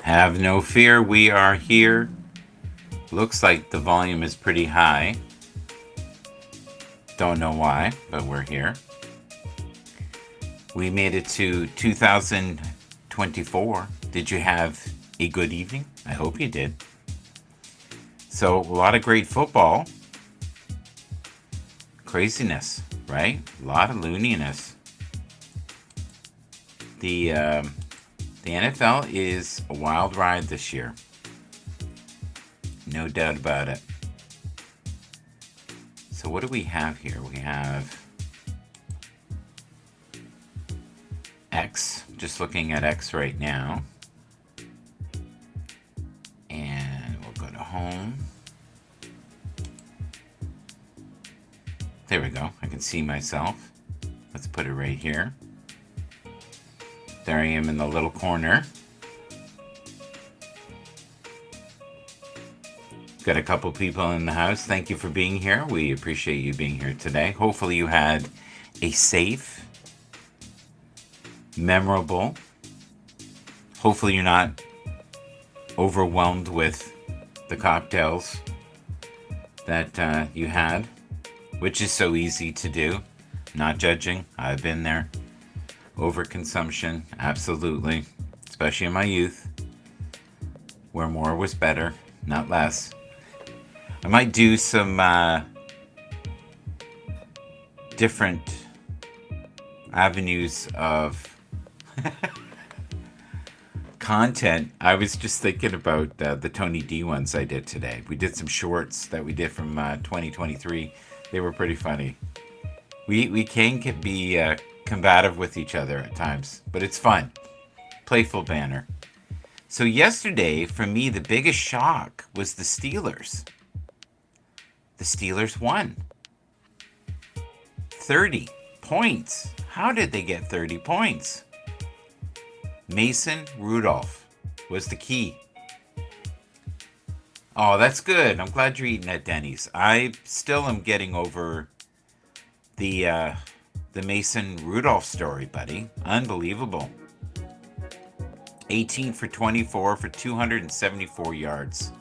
Have no fear, we are here. Looks like the volume is pretty high. Don't know why, but we're here. We made it to 2024. Did you have a good evening? I hope you did. So, a lot of great football. Craziness, right? A lot of looniness. The NFL is a wild ride this year. No doubt about it. So what do we have here? We have X. Just looking at X right now. And we'll go to home. There we go. I can see myself. Let's put it right here. There I am in the little corner. Got a couple people in the house. Thank you for being here. We appreciate you being here today. Hopefully you had a safe, memorable. Hopefully you're not overwhelmed with the cocktails that you had, which is so easy to do. Not judging. I've been there. Overconsumption, absolutely. Especially in my youth, where more was better, not less. I might do some different avenues of content. I was just thinking about the Tony D ones I did today. We did some shorts that we did from 2023. They were pretty funny. We can be combative with each other at times, but it's fun. Playful banner. So yesterday, for me, the biggest shock was the Steelers. The Steelers won. 30 points. How did they get 30 points? Mason Rudolph was the key. Oh, that's good. I'm glad you're eating at Denny's. I still am getting over the Mason Rudolph story, buddy. Unbelievable. 18 for 24 for 274 yards.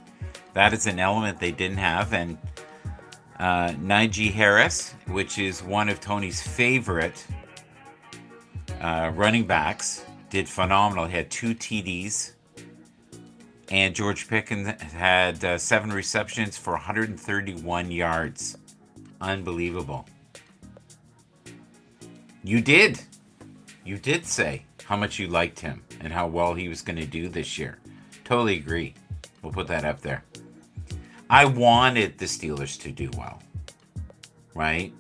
That is an element they didn't have. And Najee Harris, which is one of Tony's favorite running backs, did phenomenal. He had 2 TDs. And George Pickens had 7 receptions for 131 yards. Unbelievable. You did say how much you liked him and how well he was going to do this year. Totally agree. We'll put that up there. I wanted the Steelers to do well, right?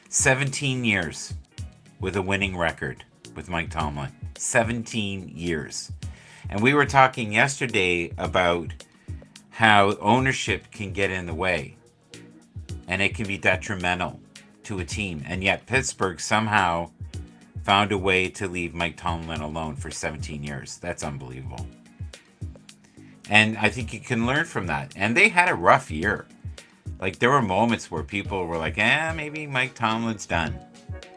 17 years with a winning record with Mike Tomlin. 17 years. And we were talking yesterday about how ownership can get in the way and it can be detrimental to a team. And yet Pittsburgh somehow found a way to leave Mike Tomlin alone for 17 years. That's unbelievable. And I think you can learn from that. And they had a rough year. Like, there were moments where people were like, maybe Mike Tomlin's done.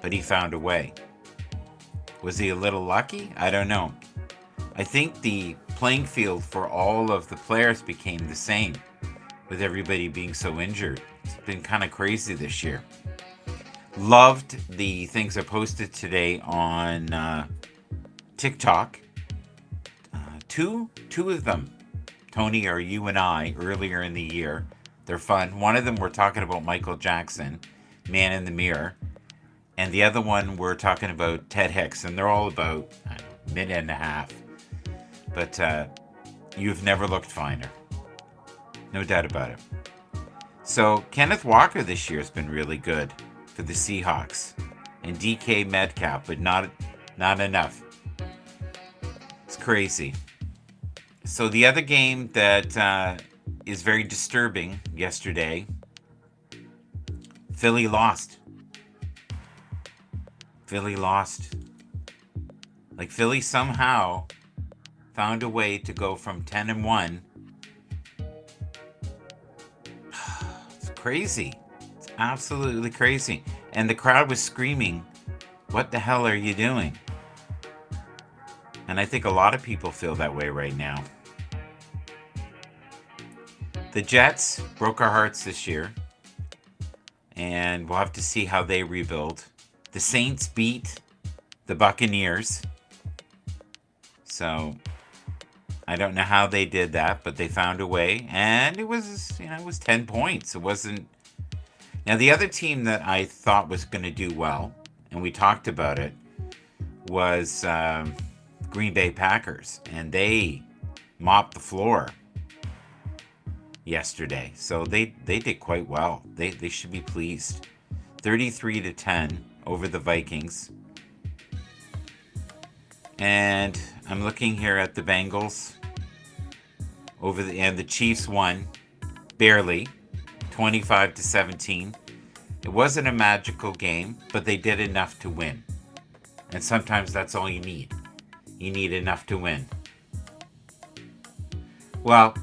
But he found a way. Was he a little lucky? I don't know. I think the playing field for all of the players became the same, with everybody being so injured. It's been kind of crazy this year. Loved the things I posted today on TikTok. Two of them, Tony, are you and I, earlier in the year. They're fun. One of them, we're talking about Michael Jackson, Man in the Mirror. And the other one, we're talking about Ted Hicks. And they're all about a minute and a half. But you've never looked finer. No doubt about it. So Kenneth Walker this year has been really good for the Seahawks. And DK Metcalf, but not enough. It's crazy. So the other game that is very disturbing yesterday, Philly lost. Like, Philly somehow found a way to go from 10-1. It's crazy. It's absolutely crazy. And the crowd was screaming, "What the hell are you doing?" And I think a lot of people feel that way right now. The Jets broke our hearts this year, and we'll have to see how they rebuild. The Saints beat the Buccaneers. So I don't know how they did that, but they found a way, and it was 10 points. It wasn't. Now the other team that I thought was going to do well, and we talked about it, was Green Bay Packers, and they mopped the floor yesterday. So they did quite well. They should be pleased. 33-10 over the Vikings. And I'm looking here at the Bengals. And the Chiefs won barely, 25-17. It wasn't a magical game, but they did enough to win. And sometimes that's all you need. You need enough to win. Well,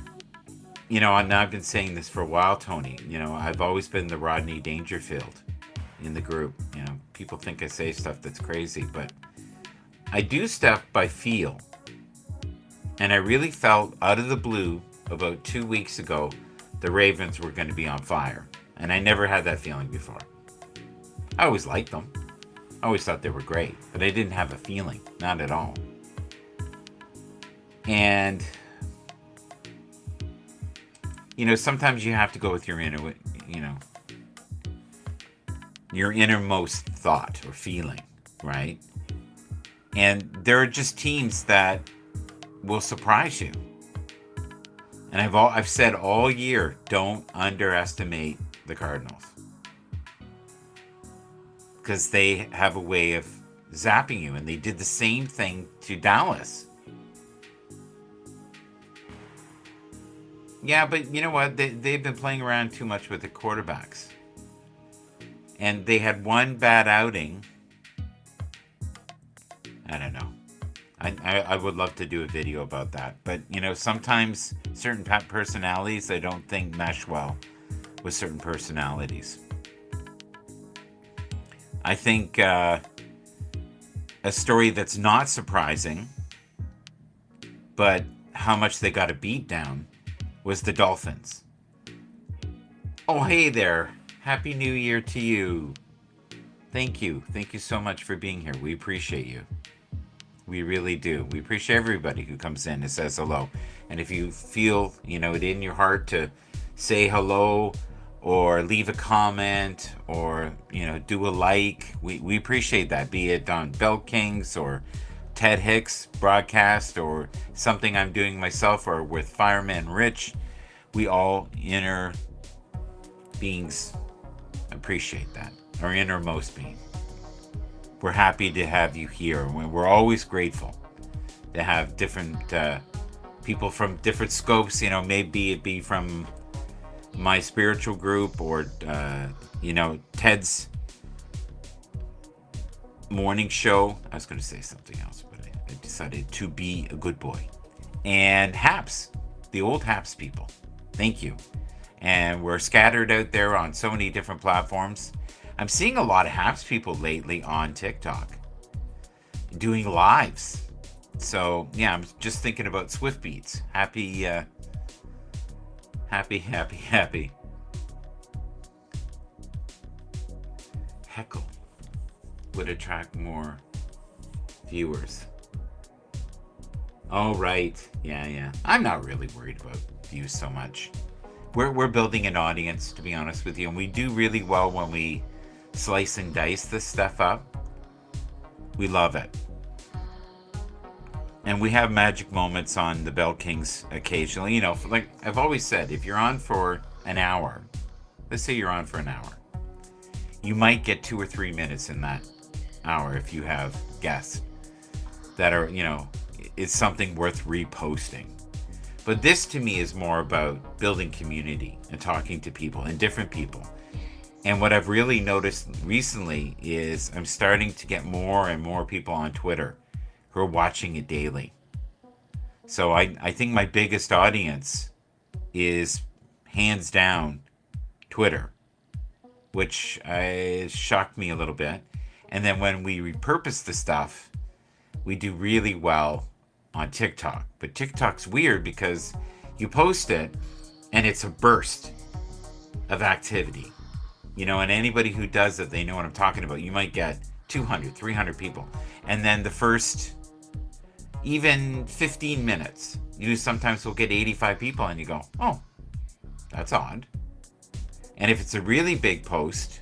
and I've been saying this for a while, Tony. I've always been the Rodney Dangerfield in the group. People think I say stuff that's crazy, but I do stuff by feel. And I really felt out of the blue about 2 weeks ago the Ravens were going to be on fire. And I never had that feeling before. I always liked them. I always thought they were great, but I didn't have a feeling. Not at all. And sometimes you have to go with your your innermost thought or feeling, right? And there are just teams that will surprise you. And I've said all year, don't underestimate the Cardinals, because they have a way of zapping you, and they did the same thing to Dallas. Yeah, but you know what? They've been playing around too much with the quarterbacks. And they had one bad outing. I don't know. I would love to do a video about that. But, sometimes certain personalities I don't think mesh well with certain personalities. I think a story that's not surprising, but how much they got a beat down, was the Dolphins. Oh, hey there. Happy New Year to you. Thank you. Thank you so much for being here. We appreciate you. We really do. We appreciate everybody who comes in and says hello. And if you feel, it in your heart to say hello or leave a comment or, do a like, we appreciate that. Be it on Bell Kings or Ted Hicks broadcast or something I'm doing myself or with Fireman Rich. We all inner beings appreciate that. Our innermost being. We're happy to have you here. We're always grateful to have different people from different scopes. Maybe it be from my spiritual group or, Ted's morning show. I was going to say something else, but I decided to be a good boy. And Haps, the old Haps people. Thank you. And we're scattered out there on so many different platforms. I'm seeing a lot of Haps people lately on TikTok doing lives. So, yeah, I'm just thinking about Swift Beats. Happy. Heckle would attract more viewers. Oh, right. Yeah. I'm not really worried about views so much. We're building an audience, to be honest with you, and we do really well when we slice and dice this stuff up. We love it. And we have magic moments on the Bell Kings occasionally. Like I've always said, if you're on for an hour, let's say you're on for an hour, you might get 2 or 3 minutes in that hour if you have guests that are, is something worth reposting. But this to me is more about building community and talking to people and different people. And what I've really noticed recently is I'm starting to get more and more people on Twitter who are watching it daily. So I think my biggest audience is hands down Twitter, which shocked me a little bit. And then when we repurpose the stuff, we do really well on TikTok. But TikTok's weird because you post it and it's a burst of activity. And anybody who does it, they know what I'm talking about. You might get 200, 300 people. And then the first even 15 minutes, you sometimes will get 85 people and you go, oh, that's odd. And if it's a really big post,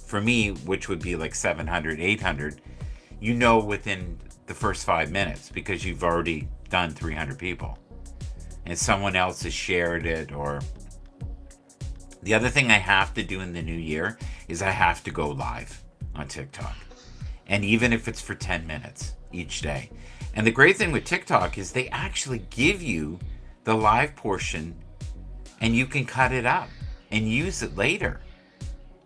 for me, which would be like 700, 800, within the first 5 minutes because you've already done 300 people. And someone else has shared it. Or the other thing I have to do in the new year is I have to go live on TikTok. And even if it's for 10 minutes each day. And the great thing with TikTok is they actually give you the live portion and you can cut it up and use it later,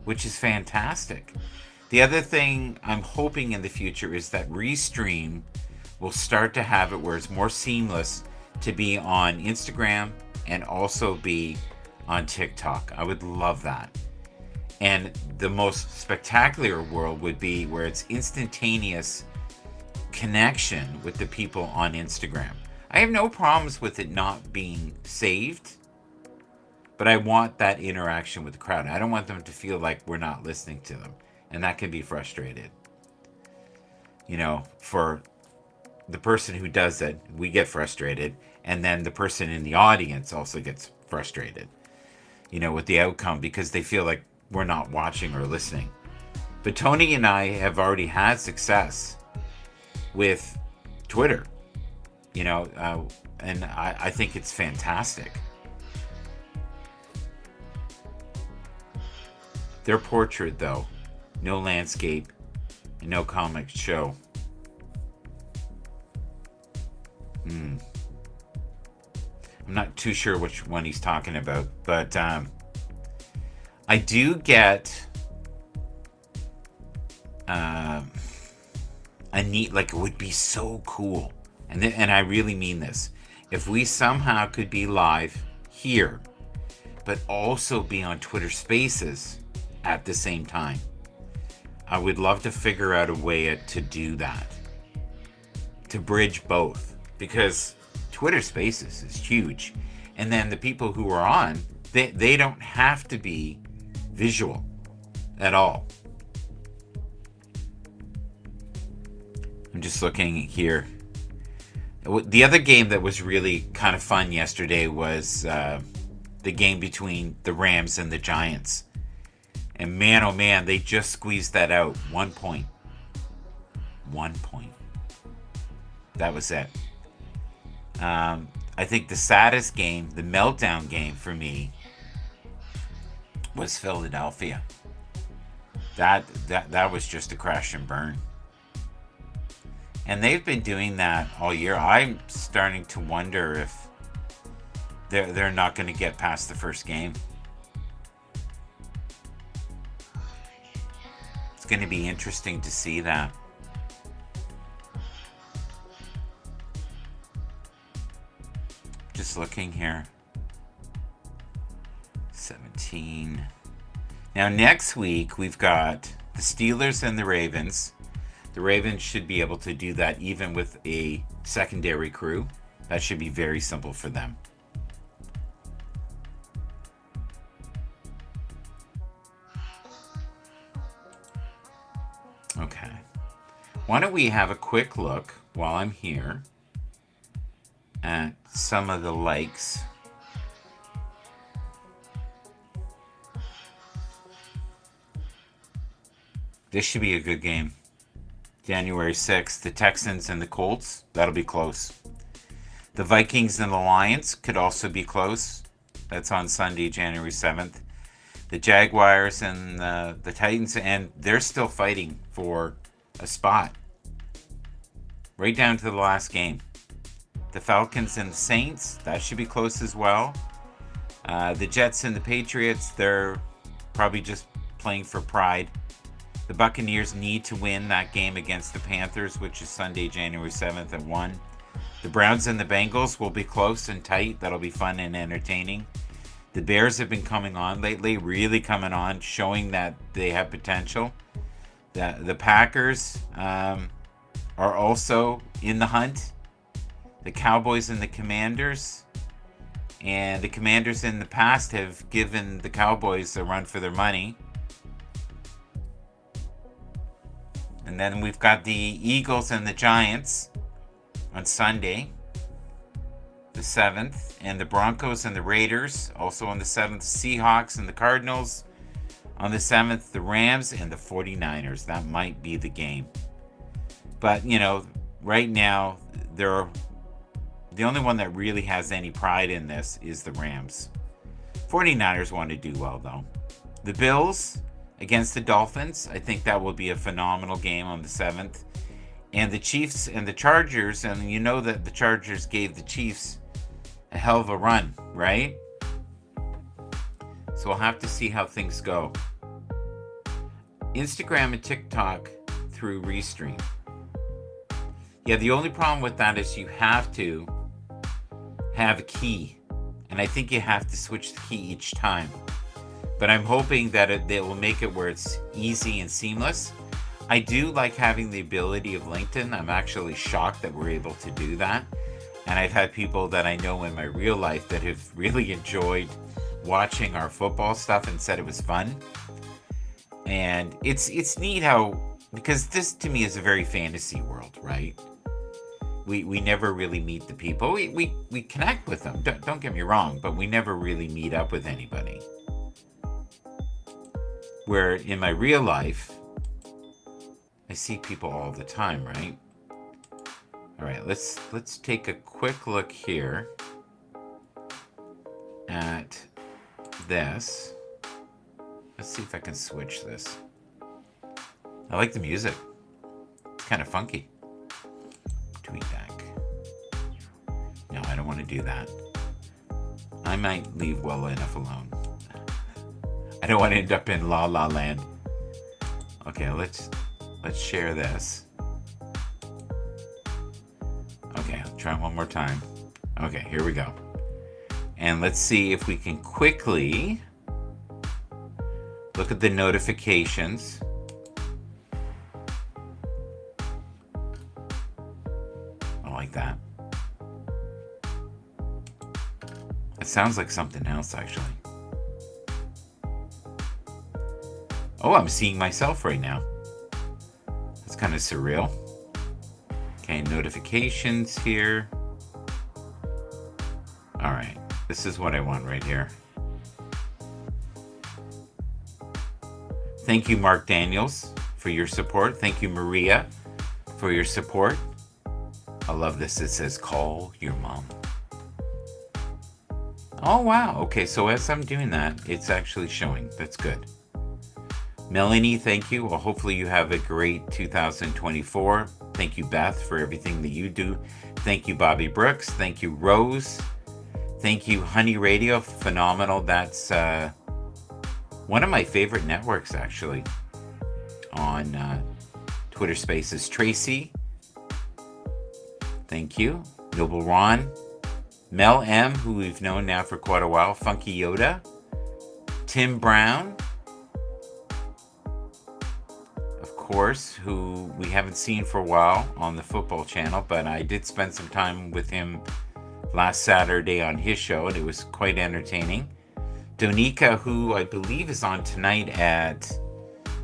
which is fantastic. The other thing I'm hoping in the future is that Restream will start to have it where it's more seamless to be on Instagram and also be on TikTok. I would love that. And the most spectacular world would be where it's instantaneous connection with the people on Instagram. I have no problems with it not being saved, but I want that interaction with the crowd. I don't want them to feel like we're not listening to them. And that can be frustrated. For the person who does it, we get frustrated. And then the person in the audience also gets frustrated, with the outcome because they feel like we're not watching or listening. But Tony and I have already had success with Twitter, and I think it's fantastic. Their portrait, though, no landscape, and no comic show. I'm not too sure which one he's talking about, but I do get a neat, like, it would be so cool, and I really mean this, if we somehow could be live here, but also be on Twitter Spaces at the same time. I would love to figure out a way to do that, to bridge both, because Twitter Spaces is huge, and then the people who are on, they don't have to be visual at all. I'm just looking here. The other game that was really kind of fun yesterday was the game between the Rams and the Giants. And man, oh man, they just squeezed that out. 1 point. 1 point. That was it. I think the saddest game, the meltdown game for me, was Philadelphia. That was just a crash and burn. And they've been doing that all year. I'm starting to wonder if they're not going to get past the first game. It's going to be interesting to see that. Just looking here. 17. Now next week we've got the Steelers and the Ravens. The Ravens should be able to do that even with a secondary crew. That should be very simple for them. Okay. Why don't we have a quick look while I'm here at some of the likes. This should be a good game. January 6th, the Texans and the Colts, that'll be close. The Vikings and the Lions could also be close. That's on Sunday, January 7th. The Jaguars and the Titans, and they're still fighting for a spot. Right down to the last game. The Falcons and the Saints, that should be close as well. The Jets and the Patriots, they're probably just playing for pride. The Buccaneers need to win that game against the Panthers, which is Sunday, January 7th at 1. The Browns and the Bengals will be close and tight. That'll be fun and entertaining. The Bears have been coming on lately, really coming on, showing that they have potential. The Packers are also in the hunt. the Cowboys and the Commanders. And the Commanders in the past have given the Cowboys a run for their money. And then we've got the Eagles and the Giants on Sunday, the 7th. And the Broncos and the Raiders also on the 7th. Seahawks and the Cardinals on the 7th. The Rams and the 49ers. That might be the game. But, right now, the only one that really has any pride in this is the Rams. 49ers want to do well, though. The Bills against the Dolphins. I think that will be a phenomenal game on the 7th. And the Chiefs and the Chargers. And you know that the Chargers gave the Chiefs a hell of a run, right? So we'll have to see how things go. Instagram and TikTok through Restream. Yeah, the only problem with that is you have to have a key. And I think you have to switch the key each time. But I'm hoping that they will make it where it's easy and seamless. I do like having the ability of LinkedIn. I'm actually shocked that we're able to do that. And I've had people that I know in my real life that have really enjoyed watching our football stuff and said it was fun. And it's neat how, because this to me is a very fantasy world, right? We never really meet the people. We connect with them, don't get me wrong, but we never really meet up with anybody. Where in my real life, I see people all the time, right? All right, let's take a quick look here at this. Let's see if I can switch this. I like the music. It's kind of funky. TweetDeck. No, I don't want to do that. I might leave well enough alone. I don't want to end up in La La Land. Okay, let's share this. Okay, I'll try one more time. Okay, here we go. And let's see if we can quickly look at the notifications. I like that. It sounds like something else, actually. Oh, I'm seeing myself right now. That's kind of surreal. Okay, notifications here. All right, this is what I want right here. Thank you, Mark Daniels, for your support. Thank you, Maria, for your support. I love this. It says, call your mom. Oh, wow. Okay, so as I'm doing that, it's actually showing. That's good. Melanie, thank you. Well, hopefully you have a great 2024. Thank you, Beth, for everything that you do. Thank you, Bobby Brooks. Thank you, Rose. Thank you, Honey Radio. Phenomenal. That's one of my favorite networks, actually, on Twitter Spaces. Tracy, thank you. Noble Ron. Mel M, who we've known now for quite a while. Funky Yoda. Tim Brown. Course, who we haven't seen for a while on the football channel, but I did spend some time with him last Saturday on his show, and it was quite entertaining. Donika, who I believe is on tonight at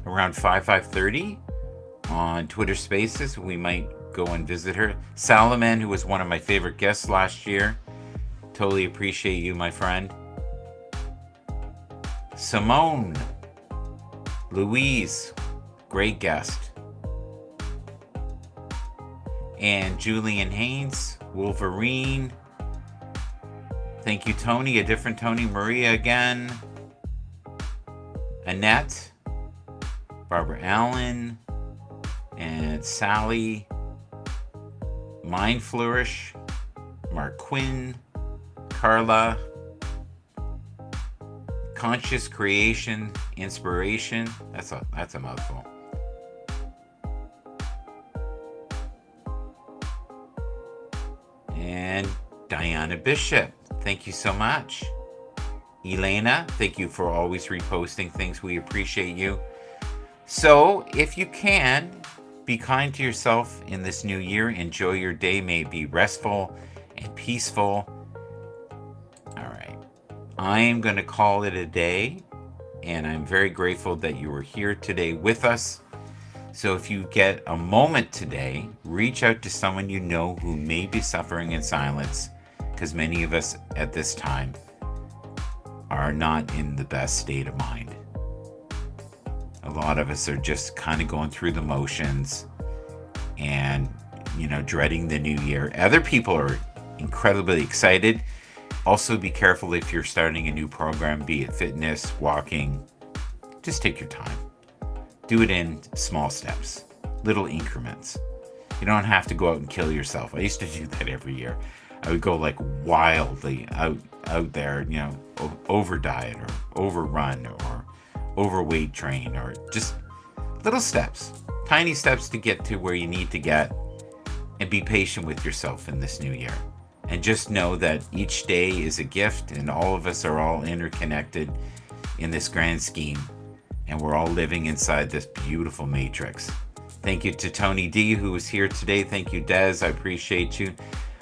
around 5:30 on Twitter Spaces. We might go and visit her. Salaman, who was one of my favorite guests last year. Totally appreciate you, my friend. Simone. Louise. Great guest. And Julian Haynes, Wolverine. Thank you, Tony, a different Tony. Maria again. Annette. Barbara Allen. And Sally. Mind Flourish. Mark Quinn. Carla. Conscious Creation. Inspiration. That's a mouthful. And Diana Bishop, thank you so much. Elena, thank you for always reposting things. We appreciate you. So, if you can, be kind to yourself in this new year. Enjoy your day. May it be restful and peaceful. All right. I am going to call it a day, and I'm very grateful that you were here today with us. So if you get a moment today, reach out to someone you know who may be suffering in silence, because many of us at this time are not in the best state of mind. A lot of us are just kind of going through the motions and, dreading the new year. Other people are incredibly excited. Also, be careful if you're starting a new program, be it fitness, walking. Just take your time. Do it in small steps, little increments. You don't have to go out and kill yourself. I used to do that every year. I would go like wildly out there, over diet or overrun or overweight train, or just little steps, tiny steps to get to where you need to get, and be patient with yourself in this new year. And just know that each day is a gift, and all of us are all interconnected in this grand scheme, and we're all living inside this beautiful matrix. Thank you to Tony D, who was here today. Thank you, Des. I appreciate you.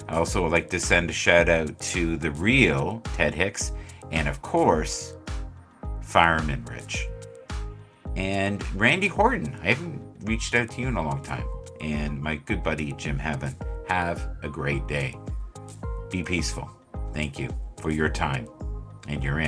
I also would like to send a shout out to the real Ted Hicks, and of course, Fireman Rich. And Randy Horton. I haven't reached out to you in a long time. And my good buddy, Jim Heaven. Have a great day. Be peaceful. Thank you for your time. And you're in